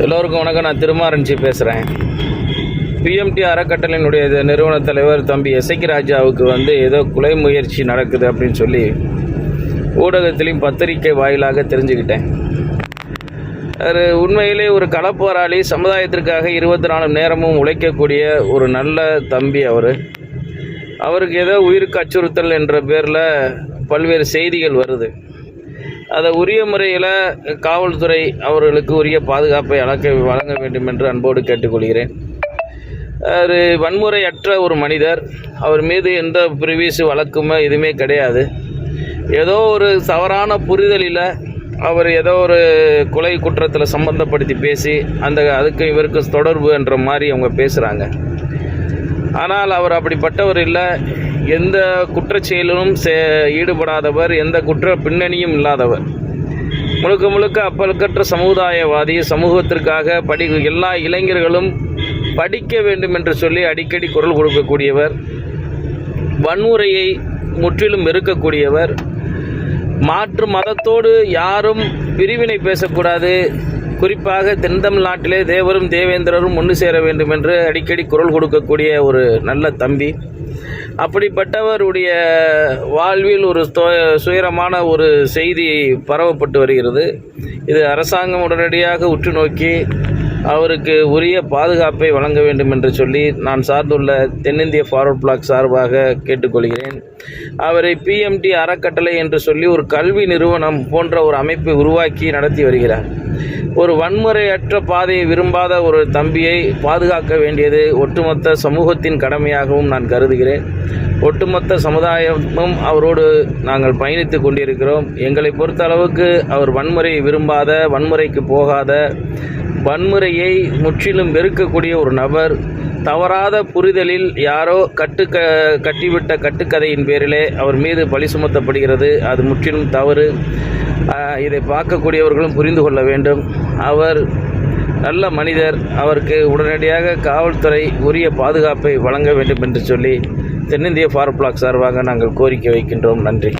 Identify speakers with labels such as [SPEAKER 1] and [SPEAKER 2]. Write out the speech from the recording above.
[SPEAKER 1] எல்லோருக்கும் வணக்கம். நான் திருமாரஞ்சி பேசுகிறேன். பிஎம்டி அறக்கட்டளையினுடைய நிறுவன தலைவர் தம்பி எசக்கி ராஜாவுக்கு ஏதோ கொலை முயற்சி நடக்குது அப்படின்னு சொல்லி ஊடகத்திலையும் பத்திரிக்கை வாயிலாக தெரிஞ்சுக்கிட்டேன். அது உண்மையிலே ஒரு களப்போராளி, சமுதாயத்திற்காக 24 நேரமும் உழைக்கக்கூடிய ஒரு நல்ல தம்பி. அவருக்கு ஏதோ உயிருக்கு அச்சுறுத்தல் என்ற பேரில் பல்வேறு செய்திகள் வருது. அதை உரிய முறையில் காவல்துறை அவர்களுக்கு உரிய பாதுகாப்பை வழங்க வேண்டும் என்று அன்போடு கேட்டுக்கொள்கிறேன். அது வன்முறையற்ற ஒரு மனிதர். அவர் மீது எந்த பிரிவிஸ் வழக்குமே எதுவுமே கிடையாது. ஏதோ ஒரு தவறான புரிதலில் அவர் ஏதோ ஒரு கொலை குற்றத்தில் சம்பந்தப்படுத்தி பேசி அதுக்கு இவருக்கு தொடர்பு என்ற மாதிரி அவங்க பேசுகிறாங்க. ஆனால் அவர் அப்படிப்பட்டவர் இல்லை. எந்த குற்றச்செயலிலும் ஈடுபடாதவர், எந்த குற்ற பின்னணியும் இல்லாதவர். முழுக்க முழுக்க அப்பழுக்கற்ற சமுதாயவாதி. சமூகத்திற்காக எல்லா இளைஞர்களும் படிக்க வேண்டும் என்று சொல்லி அடிக்கடி குரல் கொடுக்கக்கூடியவர். வன்முறையை முற்றிலும் வெறுக்கக்கூடியவர். மாற்று மதத்தோடு யாரும் பிரிவினை பேசக்கூடாது. குறிப்பாக தென்தமிழ்நாட்டிலே தேவரும் தேவேந்திரரும் ஒன்று சேர வேண்டும் என்று அடிக்கடி குரல் கொடுக்கக்கூடிய ஒரு நல்ல தம்பி. அப்படிப்பட்டவருடைய வாழ்வில் ஒரு சுயரமான ஒரு செய்தி பரவப்பட்டு வருகிறது. இது அரசாங்கம் உடனடியாக உற்று நோக்கி அவருக்கு உரிய பாதுகாப்பை வழங்க வேண்டும் என்று சொல்லி நான் சார்ந்துள்ள தென்னிந்திய ஃபார்வர்ட் பிளாக் சார்பாக கேட்டுக்கொள்கிறேன். அவரை பிஎம்டி அறக்கட்டளை என்று சொல்லி ஒரு கல்வி நிறுவனம் போன்ற ஒரு அமைப்பை உருவாக்கி நடத்தி வருகிறார். ஒரு வன்முறையற்ற பாதையை விரும்பாத ஒரு தம்பியை பாதுகாக்க வேண்டியது ஒட்டுமொத்த சமூகத்தின் கடமையாகவும் நான் கருதுகிறேன். ஒட்டுமொத்த சமுதாயமும் அவரோடு நாங்கள் பயணித்து கொண்டிருக்கிறோம். எங்களை பொறுத்த அளவுக்கு அவர் வன்முறையை விரும்பாத, வன்முறைக்கு போகாத, வன்முறையை முற்றிலும் வெறுக்கக்கூடிய ஒரு நபர். தவறாத புரிதலில் யாரோ கட்டிவிட்ட கட்டுக்கதையின் பேரிலே அவர் மீது பழி சுமத்தப்படுகிறது. அது முற்றிலும் தவறு. இதை பார்க்கக்கூடியவர்களும் புரிந்து கொள்ள வேண்டும். அவர் நல்ல மனிதர். அவருக்கு உடனடியாக காவல்துறை உரிய பாதுகாப்பை வழங்க வேண்டும் என்று சொல்லி தென்னிந்திய ஃபார்வர்ட் பிளாக் சார்பாக நாங்கள் கோரிக்கை வைக்கின்றோம். நன்றி.